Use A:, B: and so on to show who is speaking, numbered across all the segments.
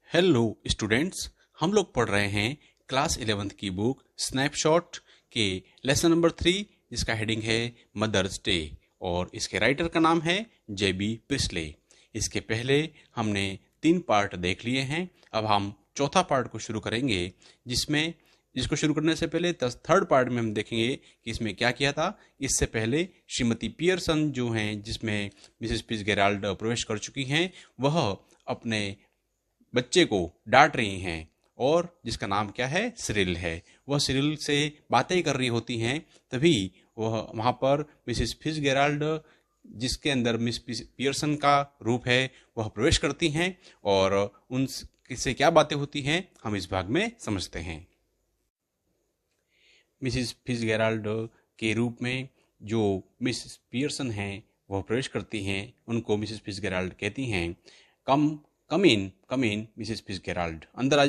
A: Hello students, हम लोग पढ़ रहे हैं क्लास 11th की बुक स्नैपशॉट के लेसन नंबर 3, जिसका हेडिंग है मदर्स डे और इसके राइटर का नाम है जेबी प्रिस्ले। इसके पहले हमने 3 पार्ट देख लिए हैं। अब हम चौथा पार्ट को शुरू करेंगे, जिसको शुरू करने से पहले थर्ड पार्ट में हम देखेंगे कि इसमें क्या किया था। इससे पहले श्रीमती पियर्सन जो हैं, जिसमें मिसेस फिट्जगेराल्ड प्रवेश कर चुकी हैं, वह अपने बच्चे को डांट रही हैं और जिसका नाम क्या है, सिरिल है। वह सिरिल से बातें कर रही होती हैं, तभी वह वहाँ पर मिसेस फिट्जगेराल्ड, जिसके अंदर मिस पियर्सन का रूप है, वह प्रवेश करती हैं और उनसे क्या बातें होती हैं हम इस भाग में समझते हैं। मिसेस फिट्जगेराल्ड के रूप में जो मिस पियर्सन हैं वह प्रवेश करती हैं। उनको मिसेस फिट्जगेराल्ड कहती हैं, कम इन मिसेस फिट्जगेराल्ड, अंदर आ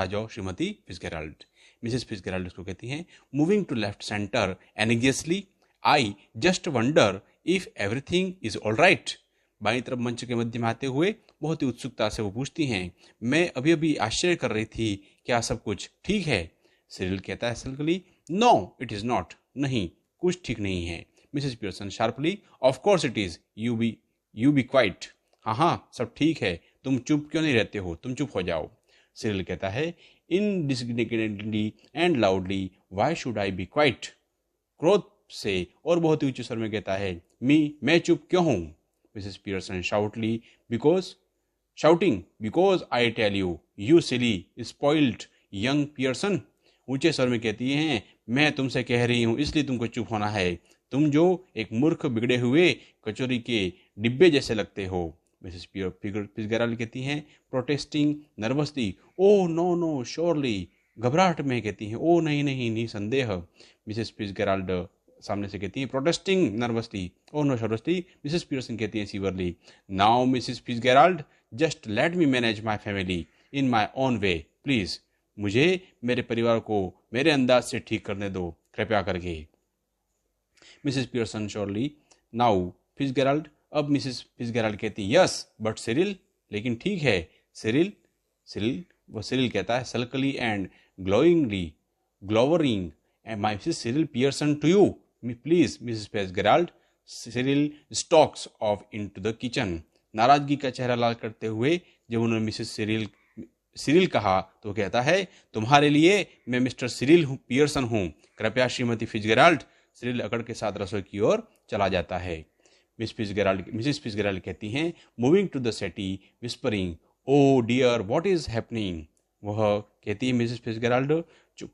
A: जाओ श्रीमती फिट्जगेराल्ड। मिसेस फिट्जगेराल्ड उसको कहती हैं, moving to left centre anxiously, I just wonder if everything is all right. बाईं तरफ मंच के मध्य में आते हुए बहुत ही उत्सुकता से वो पूछती हैं, मैं अभी अभी आश्चर्य कर रही थी, क्या सब कुछ ठीक है? सिरिल कहता है sulkily, no it is not, नहीं कुछ ठीक नहीं है। Mrs Pearson sharply, of course it is, you be quiet, हाँ सब ठीक है, तुम चुप क्यों नहीं रहते हो, तुम चुप हो जाओ। सिरिल कहता है, indignantly and loudly, why should I be quiet, क्रोध से और बहुत ही उच्च स्वर में कहता है, मैं चुप क्यों हूं? Mrs Pearson shouting because I tell you silly spoiled young Pearson, ऊंचे स्वर में कहती हैं, मैं तुमसे कह रही हूं इसलिए तुमको चुप होना है, तुम जो एक मूर्ख बिगड़े हुए कचौरी के डिब्बे जैसे लगते हो। मिसेस फिट्जगेराल्ड कहती हैं, protesting nervously, oh no surely, घबराहट में कहती हैं, ओ नहीं निसंदेह। मिसेस फिट्जगेराल्ड सामने से कहती हैं, protesting nervously, oh no surely. Mrs Pearson कहती हैं severely, now Mrs Fitzgerald, just let me manage my family in my own way please, मुझे मेरे परिवार को मेरे अंदाज से ठीक करने दो कृपया करके। Mrs Pearson surely, now Fitzgerald, अब मिसेस फिट्जगेराल्ड कहती है, यस बट सिरिल, लेकिन ठीक है सिरिल कहता है sulkily and glowering, my Mrs Cyril Pearson to you please Mrs Fitzgerald. Cyril stalks off into the kitchen, नाराजगी का चेहरा लाल करते हुए जब उन्होंने मिसेस सिरिल कहा तो कहता है, तुम्हारे लिए मैं मिस्टर सिरिल पियर्सन हूं, कृपया श्रीमती फिट्जगेराल्ड। सिरिल अकड़ के साथ रसोई की ओर चला जाता है। मिसेस फिट्जगेराल्ड कहती हैं, moving to the settee whispering, oh dear what is happening, वह कहती है मिसेस फिट्जगेराल्ड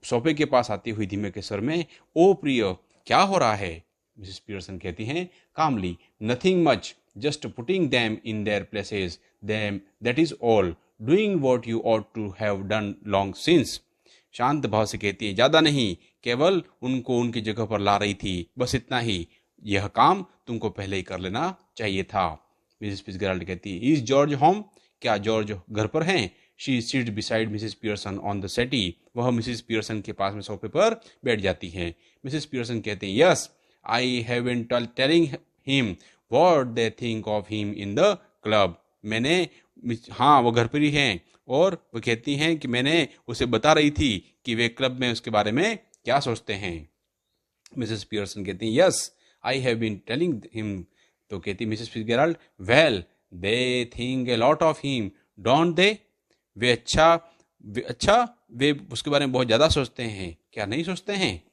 A: सोफे के पास आती हुई धीमे के स्वर में, ओ प्रिय क्या हो रहा है? मिसेस पियर्सन कहती हैं calmly, nothing much, just putting them in their places, them that is all, doing what you ought to have done long since. शांत भाव से कहती है, ज्यादा नहीं, केवल उनको उनकी जगह पर ला रही थी, बस इतना ही, यह काम तुमको पहले ही कर लेना चाहिए था। मिसेस फिट्जगेराल्ड कहती है, इज जॉर्ज होम, क्या जॉर्ज घर पर हैं? She sits beside Mrs Pearson on the settee, वह मिसेस पियर्सन के पास में सोफे पर बैठ जाती हैं। मिसेस पियर्सन कहते हैं, yes I have been telling him what they think of him in the club, मैंने, हाँ वो घर पर ही हैं, और वो कहती हैं कि मैंने उसे बता रही थी कि वे क्लब में उसके बारे में क्या सोचते हैं। मिसेस पियर्सन कहती हैं, yes I have been telling him, तो कहती Mrs Fitzgerald, well they think a lot of him don't they, वे वे उसके बारे में बहुत ज़्यादा सोचते हैं, क्या नहीं सोचते हैं?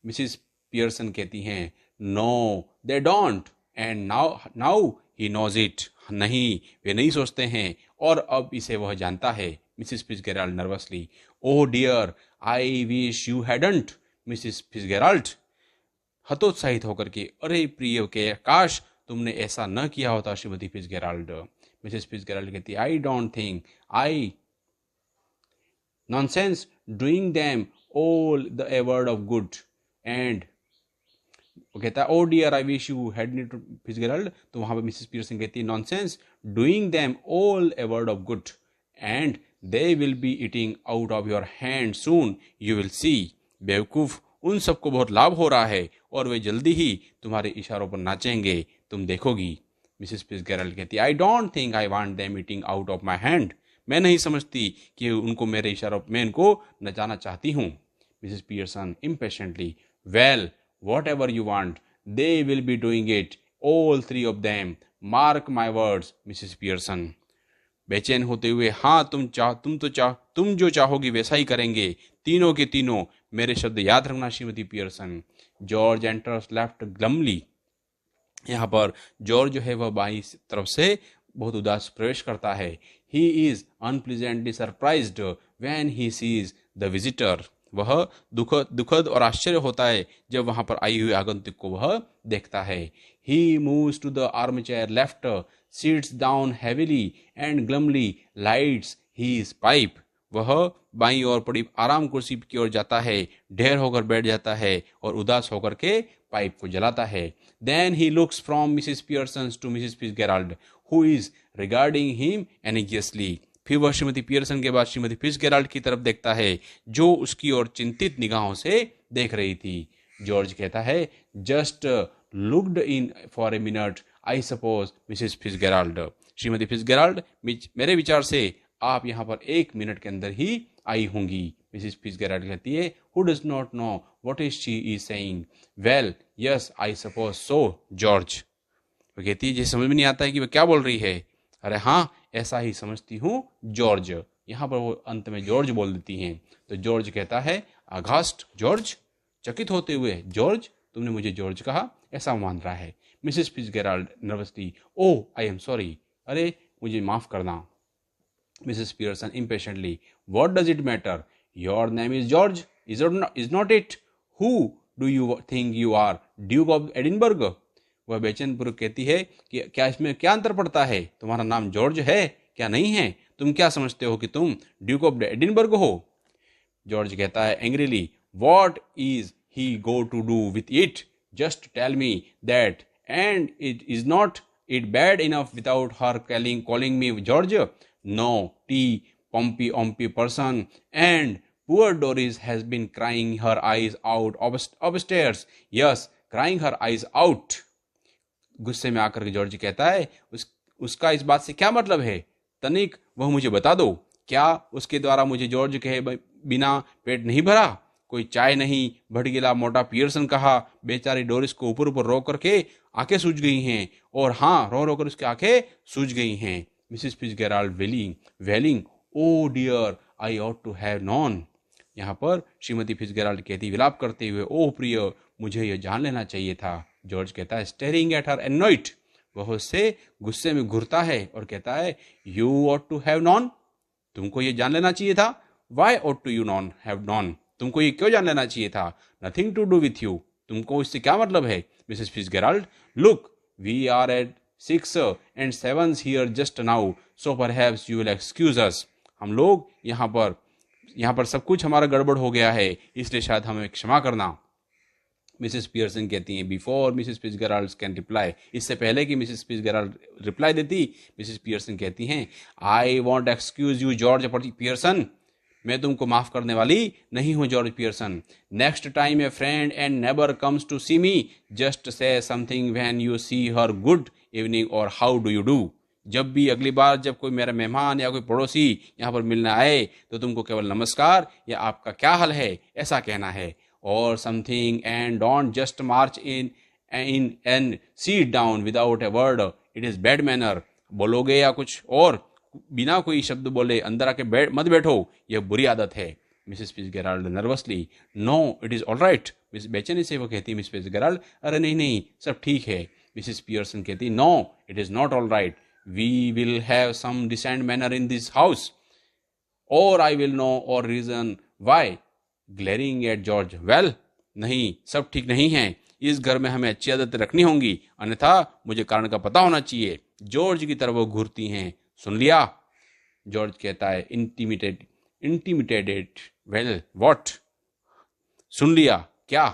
A: मिसेस पियर्सन कहती हैं, no they don't, and now he knows it, नहीं वे नहीं सोचते हैं और अब इसे वह जानता है। Mrs Fitzgerald nervously, oh dear I wish you hadn't, Mrs Fitzgerald हतोत्साहित होकर के, अरे प्रिय के काश तुमने ऐसा न किया होता श्रीमती फिट्जगेराल्ड। मिसेस फिट्जगेराल्ड कहती, I don't think I nonsense doing them all the a world of good, and वो कहता है, oh dear I wish you had need Fitzgerald, तो वहां पर मिसेस पियर्सन कहती है, nonsense doing them all a world of good, and they will be eating out of your hand soon, you will see, बेवकूफ, उन सबको बहुत लाभ हो रहा है और वे जल्दी ही तुम्हारे इशारों पर नाचेंगे, तुम देखोगी। मिसेस फिट्जगेराल्ड कहती है, आई don't think I want them eating out of my hand, मैं नहीं समझती कि उनको मेरे इशारों मैं इनको नचाना चाहती हूँ। Mrs Pearson impatiently, well what ever you want, they will be doing it, all three of them, mark my words Mrs Pearson. बेचैन होते हुए, हाँ तुम जो चाहोगी वैसा ही करेंगे, तीनों के तीनों, मेरे शब्द याद रखना श्रीमती Pearson. George enters left glumly. यहाँ पर जॉर्ज जो है वह बाई तरफ से बहुत उदास प्रवेश करता है। He is unpleasantly surprised when he sees the visitor. वह दुखद और आश्चर्य होता है जब वहां पर आई हुई आगंतुक को वह देखता है। He moves to the armchair left, sits down heavily and glumly lights his pipe. वह बाईं ओर पड़ी आराम कुर्सी की ओर जाता है, ढेर होकर बैठ जाता है और उदास होकर के पाइप को जलाता है। Then he looks from Mrs. Pearson to Mrs. Fitzgerald, who is regarding him anxiously. फिर वह श्रीमती पियर्सन के बाद श्रीमती फिट्जगेराल्ड की तरफ देखता है, जो उसकी ओर चिंतित निगाहों से देख रही थी। जॉर्ज कहता है, just looked in for a minute, I suppose Mrs Fitzgerald. Shrimati Fitzgerald, मेरे विचार से आप यहाँ पर 1 मिनट के अंदर ही आई होंगी। मिसेस फिट्जगेराल्ड कहती है, who does not know what is she is saying? Well, yes, I suppose so, George. वो कहती है, ये समझ में नहीं आता है कि वह क्या बोल रही है। अरे हाँ, ऐसा ही समझती हूँ जॉर्ज। यहाँ पर वो अंत में जॉर्ज बोल देती हैं। तो जॉर्ज कहता है, आघास्ट जॉर्ज, चकित होते हुए, जॉर्ज तुमने मुझे जॉर्ज कहा, ऐसा मान रहा है। Mrs Fitzgerald nervously, oh I am sorry, अरे मुझे माफ करना। Mrs Pearson impatiently, what does it matter? Your name is George, is not it? Who do you think you are? Duke of Edinburgh? वह बेचैनपूर्वक कहती है कि क्या इसमें क्या अंतर पड़ता है? तुम्हारा नाम जॉर्ज है क्या नहीं है? तुम क्या समझते हो कि तुम ड्यूक ऑफ एडिनबर्ग हो? जॉर्ज कहता है angrily, what is he go to do with it? Just tell me that, and it is not it bad enough without her calling me George? No, T. Pompey person, and poor Doris has been crying her eyes out upstairs. Yes, crying her eyes out. गुस्से में आकर के George कहता है, उसका इस बात से क्या मतलब है? तनिक वह मुझे बता दो। क्या उसके द्वारा मुझे जॉर्ज कहे बिना पेट नहीं भरा? कोई चाय नहीं, भटकीला मोटा पियर्सन कहा। बेचारी डोरिस को ऊपर ऊपर रो करके आंखें सूज गई हैं, और हाँ, रो रो कर उसकी आंखें सूज गई हैं। Mrs Fitzgerald wailing, oh dear, I ought to have known. यहाँ पर श्रीमती फिट्जगेराल्ड कहती विलाप करते हुए, ओह प्रिय, मुझे यह जान लेना चाहिए था। जॉर्ज कहता है, स्टेरिंग एट हर एनॉइट। वह उससे गुस्से में घूरता है और कहता है, you ought to have known, तुमको ये जान लेना चाहिए था। Why ought to you known have known, तुमको ये क्यों जान लेना चाहिए था? Nothing to do with you, तुमको इससे क्या मतलब है? Mrs Fitzgerald, look, we are at 6 and 7 here just now, so perhaps you will excuse us. हम लोग यहाँ पर सब कुछ हमारा गड़बड़ हो गया है, इसलिए शायद हमें क्षमा करना। मिसेस पियर्सन कहती हैं, before Mrs Fitzgerald can reply, इससे पहले कि मिसेस फिट्जगेराल्ड रिप्लाई देती, मिसेस पियर्सन कहती हैं, I want excuse you George Pearson, मैं तुमको माफ करने वाली नहीं हूं George Pearson. Next time a friend and neighbour comes to see me, just say something when you see her good evening और हाउ डू यू डू। जब भी अगली बार जब कोई मेरा मेहमान या कोई पड़ोसी यहाँ पर मिलने आए, तो तुमको केवल नमस्कार या आपका क्या हाल है ऐसा कहना है, और something, and don't just March in and seat down without a word, it is bad manner. बोलोगे या कुछ और बिना कोई शब्द बोले अंदर आके मत बैठो, यह बुरी आदत है। Mrs Fitzgerald nervously, no it is all right. Miss बेचैनी से वो कहती, मिस फिट्जगेराल्ड, अरे नहीं सब ठीक है। मिसेस पियर्सन कहती, no it is not all right, we will have some decent manner in this house, और आई विल नो और reason why. Glaring at George, well, नहीं सब ठीक नहीं है, इस घर में हमें अच्छी आदतें रखनी होंगी, अन्यथा मुझे कारण का पता होना चाहिए। जॉर्ज की तरफ वो घूरती हैं, सुन लिया? जॉर्ज कहता है, इंटीमिटेडेड, वेल व्हाट, सुन लिया क्या?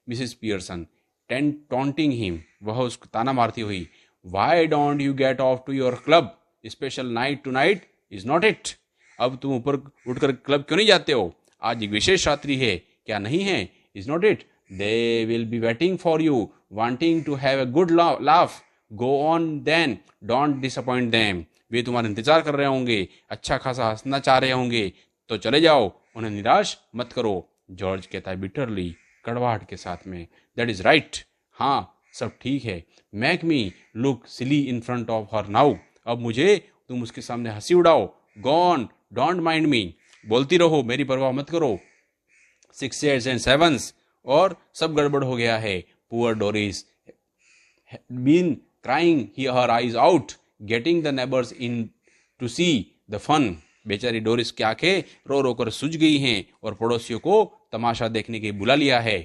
A: मिसेस पियर्सन टॉन्टिंग हिम, वह उसको ताना मारती हुई, why don't you get off to your club, special night tonight, is not it? अब तुम ऊपर उठकर क्लब क्यों नहीं जाते हो? आज एक विशेष रात्रि है, क्या नहीं है? Is not it? They will be waiting for you, wanting to have a good laugh, go on then, don't disappoint them. वे तुम्हारा इंतजार कर रहे होंगे, अच्छा खासा हंसना चाह रहे होंगे, तो चले जाओ, उन्हें निराश मत करो। जॉर्ज कहता है बिटरली, कड़वाहट के साथ में, दैट इज राइट, हाँ सब ठीक है। Make me look silly in front of her now, अब मुझे तुम उसके सामने हंसी उड़ाओ। गॉन, डोंट माइंड मी, बोलती रहो, मेरी परवाह मत करो। 6 8 एंड 7 और सब गड़बड़ हो गया है। Poor Doris been crying her eyes out, getting the neighbours in to see the fun. बेचारी डोरिस की आंखें रो रो कर सूज गई हैं और पड़ोसियों को तमाशा देखने के बुला लिया है।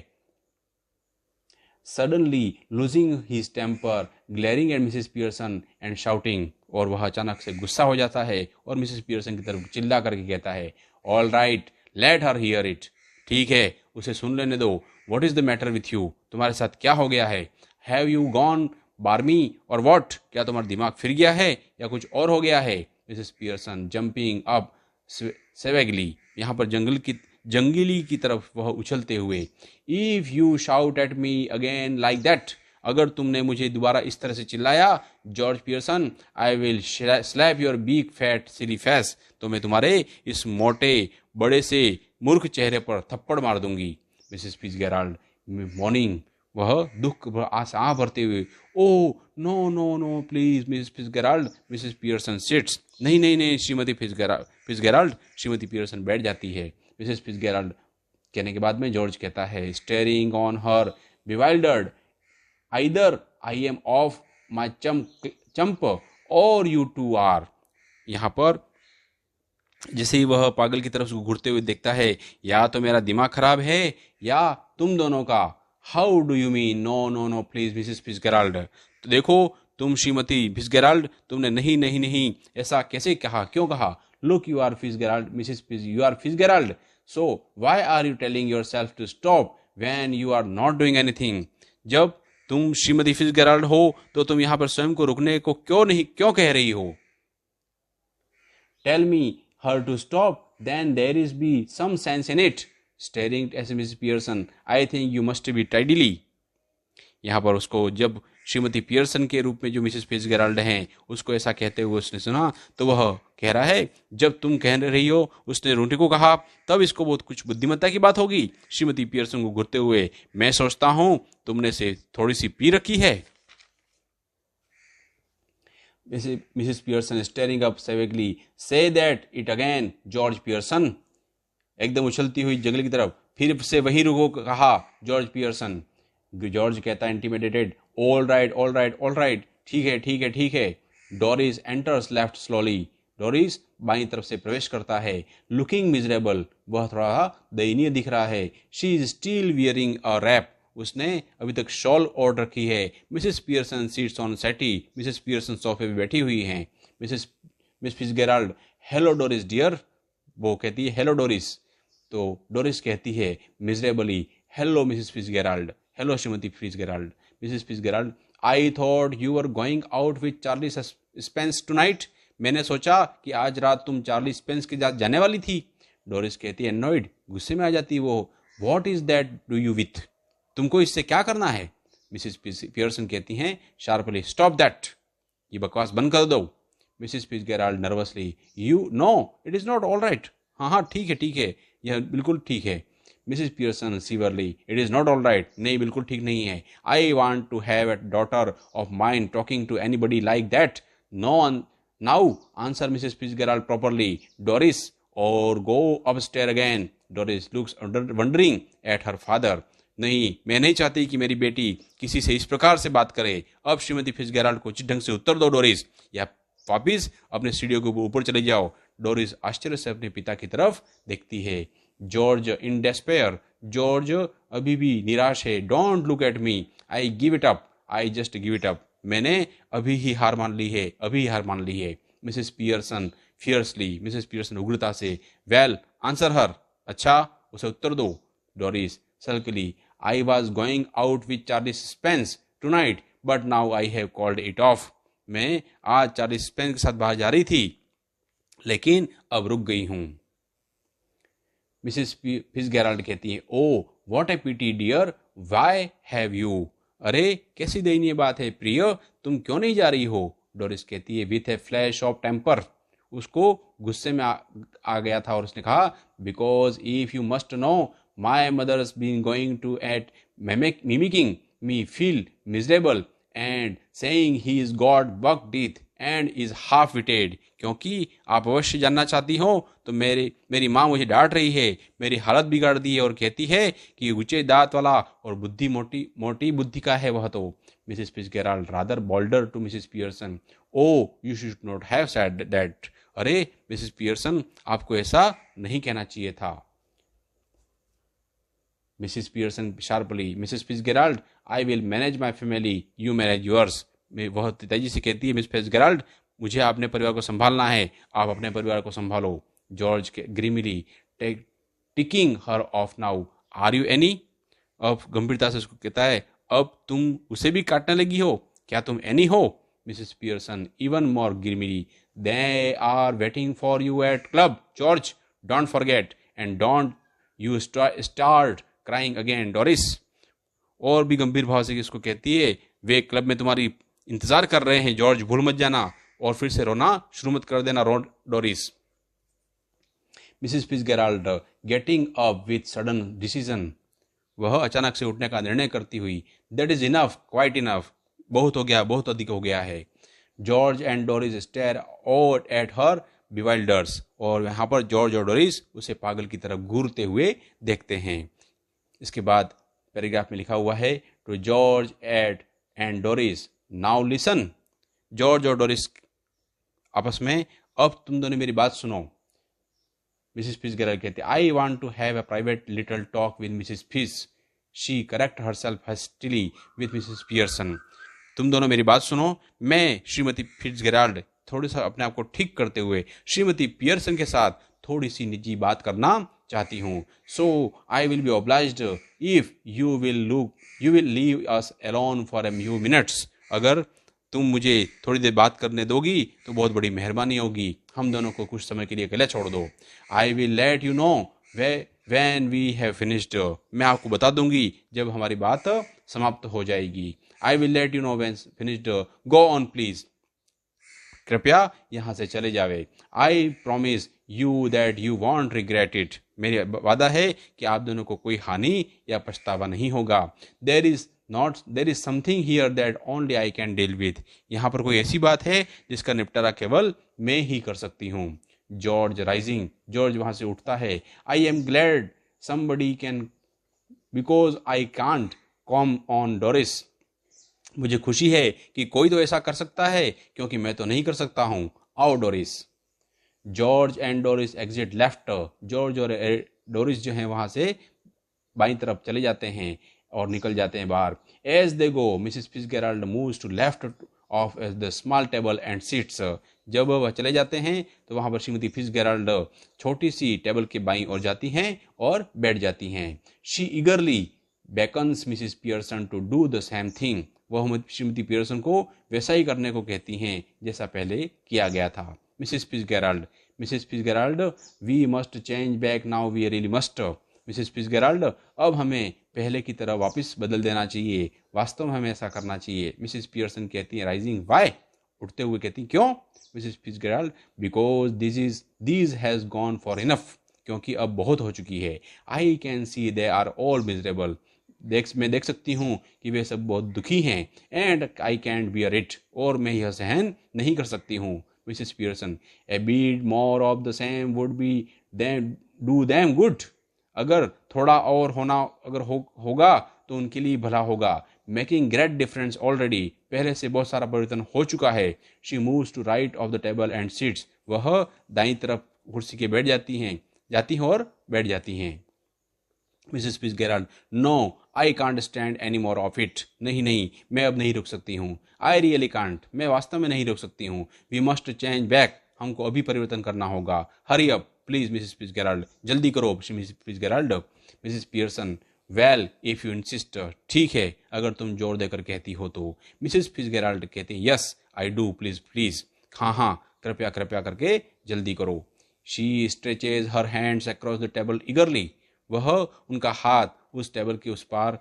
A: Suddenly losing his temper, glaring at Mrs Pearson and shouting, और वह अचानक से गुस्सा हो जाता है और मिसेस पियर्सन की तरफ चिल्ला करके कहता है, all right let her here it, ठीक है उसे सुन लेने दो। What is the matter with you, तुम्हारे साथ क्या हो गया है। हैव यू गॉन बार्मी और व्हाट, क्या तुम्हारा दिमाग फिर गया है या कुछ और हो गया है। मिसेस पियर्सन जंपिंग अप सेवेगली, यहाँ पर जंगली की तरफ वह उछलते हुए। If you shout at me again like that, अगर तुमने मुझे दोबारा इस तरह से चिल्लाया George Pearson, I will slab your big fat silly face, तो मैं तुम्हारे इस मोटे बड़े से मूर्ख चेहरे पर थप्पड़ मार दूंगी। मिसेस फिट्जगेराल्ड मॉर्निंग, वह दुख आशा भरते हुए, oh no no no please Mrs Fitzgerald. Mrs Pearson sits, नहीं नहीं नहीं श्रीमती फिट्जगेराल्ड। श्रीमती पियर्सन बैठ जाती है। मिसेस फिट्जगेराल्ड कहने के बाद में जॉर्ज कहता है, staring on her bewildered, either I am off my chump or you to are. यहाँ पर जैसे ही वह पागल की तरफ घूरते हुए देखता है, या तो मेरा दिमाग खराब है या तुम दोनों का। How do you mean, no no no please Mrs Fitzgerald, तो देखो तुम श्रीमती फिट्जगेराल्ड, तुमने नहीं नहीं नहीं ऐसा कैसे कहा, क्यों कहा। Look you are Fitzgerald, Mrs you are Fitzgerald, so why are you telling yourself to stop when you are not doing anything. जब तुम श्रीमती फिट्जगेराल्ड हो तो तुम यहाँ पर स्वयं को रुकने को क्यों कह रही हो। Tell me her to stop, then there is be some sense in it. Staring at Mrs. Pearson, I think you must be tidily. यहाँ पर उसको जब श्रीमती पियर्सन के रूप में जो मिसेस फिट्जगेराल्ड हैं उसको ऐसा कहते हुए उसने सुना, तो वह कह रहा है, जब तुम कह रही हो उसने रोटी को कहा, तब इसको बहुत कुछ बुद्धिमत्ता की बात होगी। श्रीमती पियर्सन को घूरते हुए, मैं सोचता हूँ तुमने से थोड़ी सी पी रखी है। Mrs. Pearson staring up savagely, say that it again, George Pearson. एकदम उछलती हुई जंगल की तरफ, फिर से वही रुको कहा जॉर्ज पियर्सन। जॉर्ज कहता है intimidated, all right all right all right, ठीक है ठीक है ठीक है। Doris enters left slowly, Doris बाईं तरफ से प्रवेश करता है। लुकिंग मिजरेबल, वह थोड़ा दयनीय दिख रहा है। She is still wearing a wrap, उसने अभी तक शॉल ओढ़ रखी है। Mrs Pearson sits on settee, Mrs Pearson सोफे पे बैठी हुई हैं। Miss Fitzgerald, hello Doris dear, वो कहती है हेलो डोरिस, तो डोरिस कहती है miserably, hello Mrs Fitzgerald, hello श्रीमती Fitzgerald. Mrs Fitzgerald, I thought you were going out with Charlie Spence tonight, मैंने सोचा कि आज रात तुम चार्ली स्पेंस के साथ जाने वाली थी। डोरिस कहती है एनॉयड, गुस्से में आ जाती है वो, what is that do you with, तुमको इससे क्या करना है। मिसेस पियर्सन कहती हैं शार्पली, स्टॉप दैट, ये बकवास बंद कर दो। Mrs Fitzgerald nervously, you know it is not all right, हाँ हाँ ठीक है, यह बिल्कुल ठीक है। Mrs Pearson severely, it is not all right, नहीं बिल्कुल ठीक नहीं है। I want to have a daughter of mine talking to anybody like that, no now answer Mrs Fitzgerald properly, Doris, और go upstair again. Doris looks wondering at her father, नहीं मैं नहीं चाहती कि मेरी बेटी किसी से इस प्रकार से बात करे। अब श्रीमती फिट्जगेराल्ड को उचित ढंग से उत्तर दो डोरिस, या वापिस अपने सीढ़ियों के ऊपर चले जाओ। डोरिस आश्चर्य से अपने पिता की तरफ देखती है। जॉर्ज इन डेस्पेयर, जॉर्ज अभी भी निराश है। Don't look at me, I give it up, I just give it up, मैंने अभी ही हार मान ली है, अभी हार मान ली है। Mrs Pearson fiercely, Mrs Pearson उग्रता से, वेल आंसर हर, अच्छा उसे उत्तर दो। Doris sulkily, I was going out with Charlie Spence tonight, but now I have called it off. मैं आज चार्ली स्पेंस के साथ बाहर जा रही थी, लेकिन अब रुक गई हूँ। मिसेस फिट्जगेराल्ड कहती है, oh what a pity dear, why have you, अरे कैसी दयनीय बात है प्रिय, तुम क्यों नहीं जा रही हो। डोरिस कहती है with a flash of temper, उसको गुस्से में आ गया था और उसने कहा because if you must know my mother's been going to at mimicking me feel miserable and saying he is got buck teeth and is half witted. क्योंकि आप अवश्य जानना चाहती हो तो मेरी माँ मुझे डांट रही है, मेरी हालत बिगाड़ दी है और कहती है कि ऊंचे दांत वाला और बुद्धि मोटी मोटी बुद्धि का है वह तो। Mrs Fitzgerald rather bolder to Mrs Pearson, oh you should not have said that. अरे मिसेस पियर्सन, आपको ऐसा नहीं कहना चाहिए था। Mrs Pearson sharply, Mrs Fitzgerald I will manage my family, you manage yours. बहुत तेजी से कहती है मिस फिट्जगेराल्ड, मुझे अपने परिवार को संभालना है, आप अपने परिवार को संभालो। George grimly ticking her off now, are you any. अब गंभीरता से उसको कहता है अब तुम उसे भी काटने लगी हो, क्या तुम एनी हो। Mrs Pearson even more grimly, they are waiting for you at club George, don't forget and don't you start crying again Doris. और भी गंभीर भाव से इसको कहती है वे क्लब में तुम्हारी इंतजार कर रहे हैं जॉर्ज, भूल मत जाना और फिर से रोना शुरू मत कर देना Doris. Mrs Fitzgerald getting up with sudden decision, वह अचानक से उठने का निर्णय करती हुई, that is enough, quite enough, बहुत हो गया, बहुत अधिक हो गया है। George and Doris stare out at her bewilders, और यहाँ पर जॉर्ज और डोरिस उसे पागल की तरफ घूरते हुए देखते हैं। इसके बाद पैराग्राफ में लिखा हुआ है to George and Doris, now listen. George और डोरिस आपस में, अब तुम दोनों मेरी बात सुनो। मिसेस फिट्जगेराल्ड कहते I want to have a private little talk with Mrs Fish, she correct herself hastily with Mrs Pearson. तुम दोनों मेरी बात सुनो, मैं श्रीमती फिट्जगेराल्ड थोड़ी सा अपने आप को ठीक करते हुए श्रीमती पियर्सन के साथ थोड़ी सी निजी बात करना चाहती हूँ। So I will be obliged if you will leave us alone for a few minutes. अगर तुम मुझे थोड़ी देर बात करने दोगी तो बहुत बड़ी मेहरबानी होगी, हम दोनों को कुछ समय के लिए अकेले छोड़ दो। I will let you know when we have finished, मैं आपको बता दूंगी जब हमारी बात समाप्त हो जाएगी। आई will let you know when finished, go on please, कृपया यहाँ से चले जावे। I promise you that you want regret it, मेरी वादा है कि आप दोनों को कोई हानि या पछतावा नहीं होगा। There is something here that only I can deal with, यहाँ पर कोई ऐसी बात है जिसका निपटारा केवल मैं ही कर सकती हूँ। जॉर्ज राइजिंग, जॉर्ज वहां से उठता है। I am glad somebody can because I can't come on Doris, मुझे खुशी है कि कोई तो ऐसा कर सकता है क्योंकि मैं तो नहीं कर सकता हूँ, आओ Doris. George and Doris exit left, George और डोरिस जो हैं वहां से बाईं तरफ चले जाते हैं और निकल जाते हैं बाहर। As they go Mrs Fitzgerald moves to left of the small table and seats, जब वह चले जाते हैं तो वहां पर श्रीमती फिट्जगेराल्ड छोटी सी टेबल के बाईं ओर जाती हैं और बैठ जाती हैं। She eagerly beckons Mrs Pearson to do the same thing, वह श्रीमती पियर्सन को वैसा ही करने को कहती हैं जैसा पहले किया गया था। Mrs Fitzgerald we must change back now, we really must. Mrs Fitzgerald अब हमें पहले की तरह वापस बदल देना चाहिए, वास्तव में हमें ऐसा करना चाहिए। मिसेस पियर्सन कहती है राइजिंग, वाई, उठते हुए कहती हैं क्यों। Mrs Fitzgerald because this has gone far enough, क्योंकि अब बहुत हो चुकी है। I can see they are all miserable, मैं देख सकती हूँ कि वे सब बहुत दुखी हैं। And I can't bear it, और मैं यह सहन नहीं कर सकती हूँ। Mrs Pearson, a bit more of the same would be do them good, अगर थोड़ा और होगा तो उनके लिए भला होगा। मेकिंग ग्रेट डिफरेंस ऑलरेडी, पहले से बहुत सारा परिवर्तन हो चुका है। She moves to right of the table and seats, वह दाईं तरफ कुर्सी के जाती हैं और बैठ जाती हैं। Mrs Fitzgerald, no I can't stand any more of it, नहीं मैं अब नहीं रुक सकती हूँ। आई रियली कांट, मैं वास्तव में नहीं रुक सकती हूँ। वी मस्ट चेंज बैक, हमको अभी परिवर्तन करना होगा। Hurry up please Mrs Fitzgerald, जल्दी करो Mrs Fitzgerald. Mrs Pearson, well if you insist, ठीक है अगर तुम जोर देकर कहती हो तो। मिसेस फिट्जगेराल्ड कहती है यस आई डू, प्लीज, हाँ कृपया करके जल्दी करो। She stretches her hands across the table ईगरली, वह उनका हाथ उस टेबल के उस पार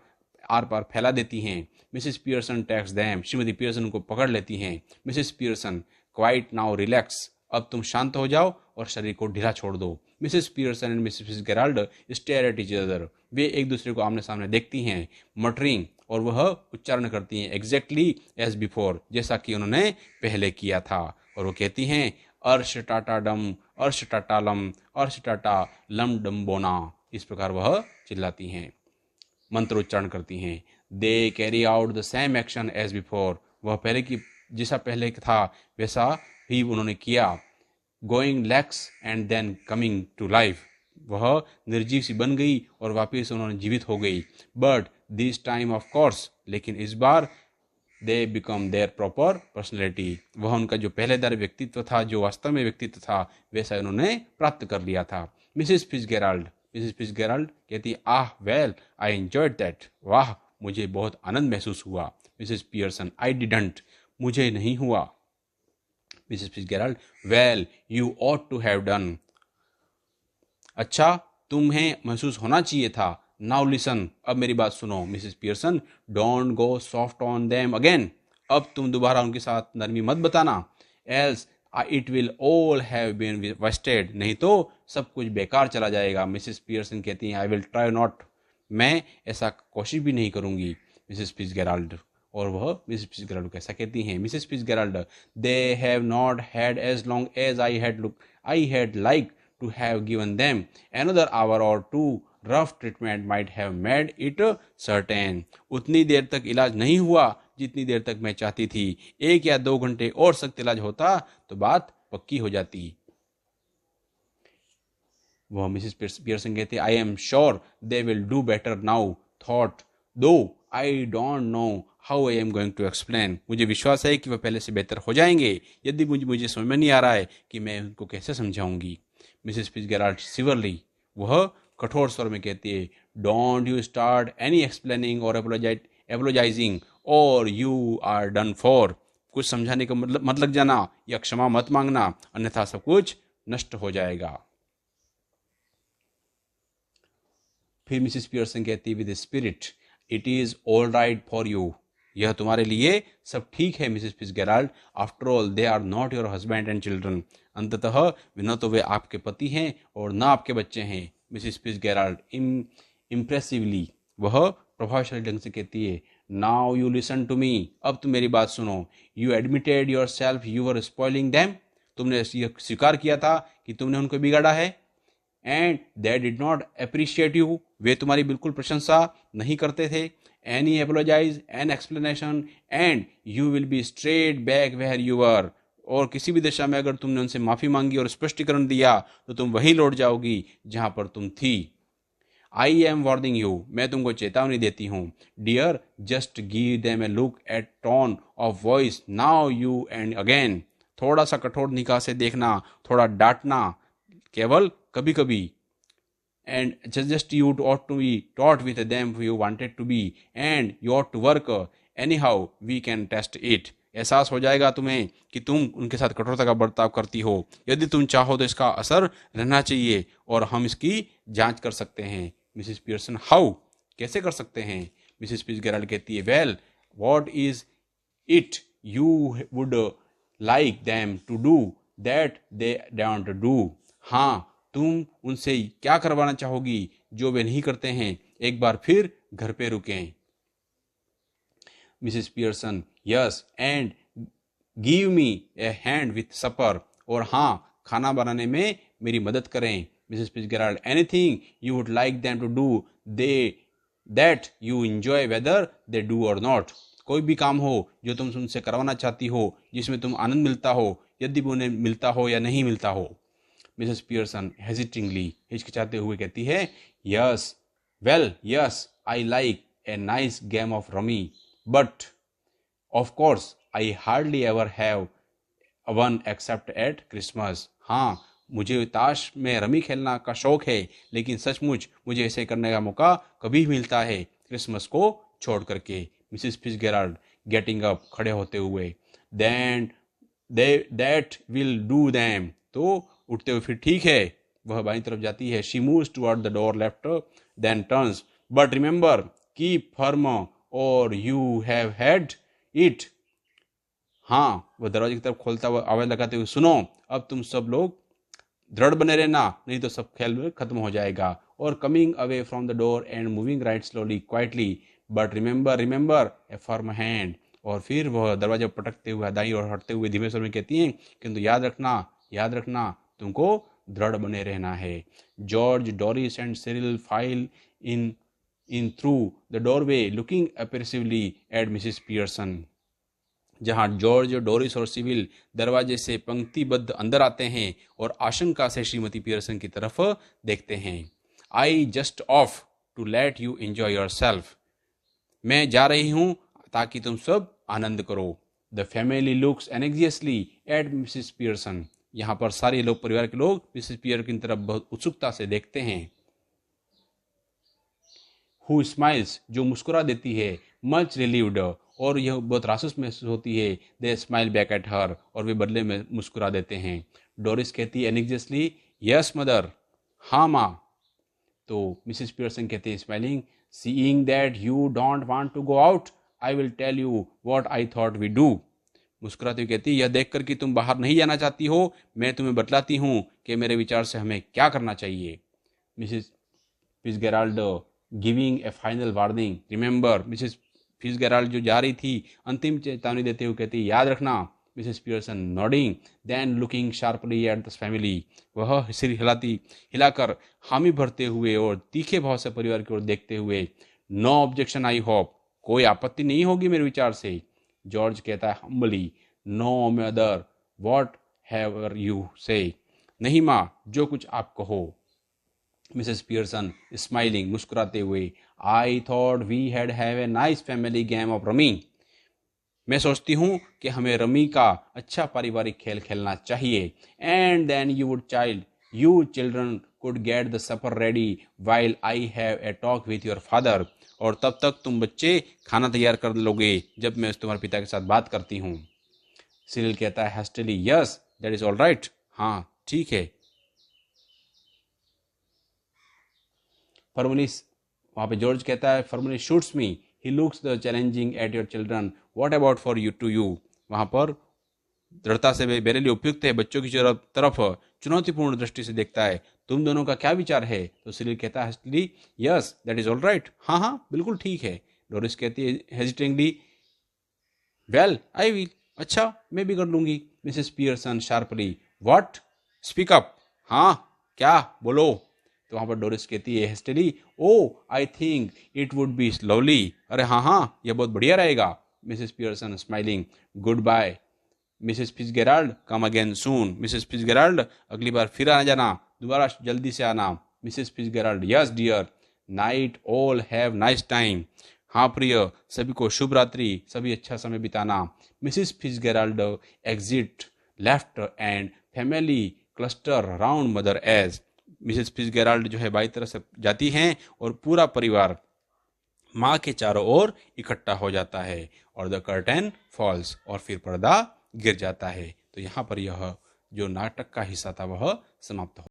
A: आर पार फैला देती हैं। मिसेस पियर्सन टेक्स दैम, श्रीमती पियर्सन उनको पकड़ लेती हैं। Mrs Pearson quiet now relax, अब तुम शांत हो जाओ और शरीर को ढीला छोड़ दो। Mrs Pearson and Mrs Fitzgerald stare at each other, वे एक दूसरे को आमने सामने देखती हैं, मटरिंग, और वह उच्चारण करती हैं एग्जैक्टली एज बिफोर, जैसा कि उन्होंने पहले किया था। और वो कहती हैं अर्श टाटा डम, अर्श टाटा लम, अर्श टाटा लम डम बोना, इस प्रकार वह चिल्लाती हैं, मंत्रोच्चारण करती हैं। They carry out the same action as before, वह पहले की जैसा पहले था वैसा ही उन्होंने किया। Going lax and then coming to life, वह निर्जीव सी बन गई और वापिस उन्होंने जीवित हो गई। But this time of course, लेकिन इस बार they become their proper personality, वह उनका जो पहलेदार व्यक्तित्व था, जो वास्तव में व्यक्तित्व था, वैसा उन्होंने प्राप्त कर लिया था। मिसेस फिट्जगेराल्ड कहती आह वेल आई एंजॉयड दैट, वाह मुझे बहुत आनंद महसूस हुआ। मिसेस पियर्सन आई डिडंट, मुझे नहीं हुआ। Mrs Fitzgerald well you ought to have done, अच्छा तुम्हें महसूस होना चाहिए था। नाउ लिसन, अब मेरी बात सुनो। Mrs Pearson don't go soft on them again, अब तुम दोबारा उनके साथ नरमी मत बताना। Else it will all have been wasted, नहीं तो सब कुछ बेकार चला जाएगा। मिसेस पियर्सन कहती हैं आई विल ट्राई नॉट, मैं ऐसा कोशिश भी नहीं करूंगी। मिसेस फिट्जगेराल्ड, और वह मिसेस फिट्जगेराल्ड कैसा कहती हैं। Mrs Fitzgerald they have not had as long as I had like to have given them another hour or two, rough treatment might have made it certain, उतनी देर तक इलाज नहीं हुआ जितनी देर तक मैं चाहती थी, 1 या 2 घंटे और सख्त इलाज होता तो बात पक्की हो जाती। वह मिसेस पियर्सन कहते I am sure they will do better now thought though I don't know how I am going to explain, मुझे विश्वास है कि वह पहले से बेहतर हो जाएंगे, यदि मुझे समझ में नहीं आ रहा है कि मैं उनको कैसे समझाऊंगी। मिसेस फिट्जगेराल्ड सिवरली, वह कठोर स्वर में कहती है don't you start any explaining और एपोलोजाइजिंग और यू आर डन फॉर, कुछ समझाने का मतलब मत लग जाना या क्षमा मत मांगना, अन्यथा सब कुछ नष्ट हो जाएगा। फिर मिसेस पियर्सन कहती with spirit it is all right for you, यह तुम्हारे लिए सब ठीक है Mrs Fitzgerald, after all they are not your husband and children, अंततः न तो वे आपके पति हैं और न आपके बच्चे हैं। मिसेस फिट्जगेराल्ड इम्प्रेसिवली, वह प्रभावशाली ढंग से कहती है now you listen to me, अब तुम मेरी बात सुनो। You admitted yourself you were spoiling them, तुमने यह स्वीकार किया था कि तुमने उनको बिगाड़ा है। And they did not appreciate you, वे तुम्हारी बिल्कुल प्रशंसा नहीं करते थे। Any apologize, an explanation, and you will be straight back where you were, और किसी भी दिशा में अगर तुमने उनसे माफी मांगी और स्पष्टीकरण दिया तो तुम वहीं लौट जाओगी जहां पर तुम थी। आई एम वार्निंग यू, मैं तुमको चेतावनी देती हूँ। Dear just give them a look at tone of voice now you and again, थोड़ा सा कठोर निगाह से देखना, थोड़ा डांटना केवल कभी कभी। And just you ought to be taught with them you wanted to be, and you ought to work anyhow we can test it, एहसास हो जाएगा तुम्हें कि तुम उनके साथ कठोरता का बर्ताव करती हो, यदि तुम चाहो तो इसका असर रहना चाहिए और हम इसकी जांच कर सकते हैं। मिसेस पियर्सन हाउ, कैसे कर सकते हैं। मिसेस फिट्जगेराल्ड कहती है well what is it you would like them to do that they don't do, हाँ तुम उनसे क्या करवाना चाहोगी जो वे नहीं करते हैं, एक बार फिर घर पे रुकें। Mrs Pearson yes and give me a hand with supper, और हाँ खाना बनाने में मेरी मदद करें। Mrs Fitzgerald anything you would like them to do they that you enjoy whether they do or not, कोई भी काम हो जो तुम उनसे करवाना चाहती हो जिसमें तुम आनंद मिलता हो, यदि उन्हें मिलता हो या नहीं मिलता हो। मिसेस पियर्सन हेजिटिंगली, हिचकिचाते हुए कहती है yes well yes I like a nice game of rummy but of course I hardly ever have one accept eight Christmas, हाँ मुझे ताश में रमी खेलना का शौक है लेकिन सचमुच मुझे ऐसे करने का मौका कभी मिलता है क्रिसमस को छोड़ करके। मिसेस फिट्जगेराल्ड गेटिंग अप, खड़े होते हुए, then that will do them, तो उठते हुए फिर ठीक है। वह बाईं तरफ जाती है। She moves toward the door left then turns but remember keep firm और यू हैव हैड इट। हाँ, वह दरवाजे की तरफ खोलता हुआ आवाज लगाते हुए, सुनो, अब तुम सब लोग दृढ़ बने रहना, नहीं तो सब खेल खत्म हो जाएगा। और coming away from the door and moving right slowly quietly but remember remember A firm hand. और फिर वह दरवाजा पटकते हुए दाईं ओर हटते हुए धीमे स्वर में कहती हैं, किंतु याद रखना, तुमको दृढ़ बने रहना है। George, Doris and Cyril file in through the doorway looking apprehensively at Mrs Pearson. जहां जॉर्ज, डोरिस और सिविल दरवाजे से पंक्तिबद्ध अंदर आते हैं और आशंका से श्रीमती पियर्सन की तरफ देखते हैं। I just off to let you enjoy yourself. मैं जा रही हूं ताकि तुम सब आनंद करो। The family looks anxiously at Mrs Pearson. यहाँ पर सारे लोग, परिवार के लोग मिसेस पियर्सन की तरफ बहुत उत्सुकता से देखते हैं। हु स्माइल्स, जो मुस्कुरा देती है। मच रिलीव्ड, और यह बहुत रासस महसूस होती है। दे स्माइल बैक एट हर, और वे बदले में मुस्कुरा देते हैं। डोरिस कहती है एनेक्सियसली, यस मदर, हाँ माँ। तो मिसेस पियर्सन कहते हैं smiling, seeing that you don't want to go out, I will tell you what I thought we do. मुस्कुराती हुई कहती है, यह देखकर कि तुम बाहर नहीं जाना चाहती हो, मैं तुम्हें बतलाती हूँ कि मेरे विचार से हमें क्या करना चाहिए। Mrs Fitzgerald giving A final warning, remember. Mrs Fitzgerald जो जा रही थी, अंतिम चेतावनी देते हुए कहती, याद रखना। Mrs Pearson nodding, then looking sharply at the family. वह सिर हिलाकर हामी भरते हुए और तीखे भाव से परिवार की ओर देखते हुए, नो ऑब्जेक्शन आई होप, कोई आपत्ति नहीं होगी मेरे विचार से। जॉर्ज कहता है humbly, no mother, whatever you say, नहीं माँ, जो कुछ आप कहो। मिसेस पियर्सन स्माइलिंग, मुस्कुराते हुए, I thought we had have a nice family game of rummy. मैं सोचती हूँ कि हमें रमी का अच्छा पारिवारिक खेल खेलना चाहिए। And then you children could get the supper ready while I have a talk with your father. और तब तक तुम बच्चे खाना तैयार कर लोगे जब मैं तुम्हारे पिता के साथ बात करती हूँ। सिरिल कहता है hastily, yes that is all right, हाँ ठीक है। फॉर्मलिस, वहाँ पे जॉर्ज कहता है formally shoots me, he looks the challenging at your children, what about for you to you. वहाँ पर दृढ़ता से मेरे लिए उपयुक्त है, बच्चों की तरफ चुनौतीपूर्ण दृष्टि से देखता है, तुम दोनों का क्या विचार है। तो सिरिल कहता है yes that is all right, हाँ हाँ बिल्कुल ठीक है। डोरिस कहती है हेजिटेंटली, वेल आई विल, अच्छा मैं भी कर लूंगी। Mrs Pearson sharply, what, speak up, हाँ क्या, बोलो। तो वहाँ पर डोरिस कहती है hastily, oh I think it would be lovely, अरे हाँ हाँ यह बहुत बढ़िया रहेगा। Mrs Pearson smiling, goodbye Mrs Fitzgerald, come again soon. Mrs Fitzgerald, अगली बार फिर आ जाना, दोबारा जल्दी से आना। Mrs Fitzgerald, yes dear, night all have nice time, हाँ प्रिय, सभी को शुभ रात्रि, सभी अच्छा समय बिताना। Mrs Fitzgerald exit left and family cluster round mother as. Mrs Fitzgerald जो है बाई तरफ से जाती हैं और पूरा परिवार माँ के चारों ओर इकट्ठा हो जाता है। और द कर्टेन फॉल्स, और फिर पर्दा गिर जाता है। तो यहाँ पर यह जो नाटक का हिस्सा था वह समाप्त हो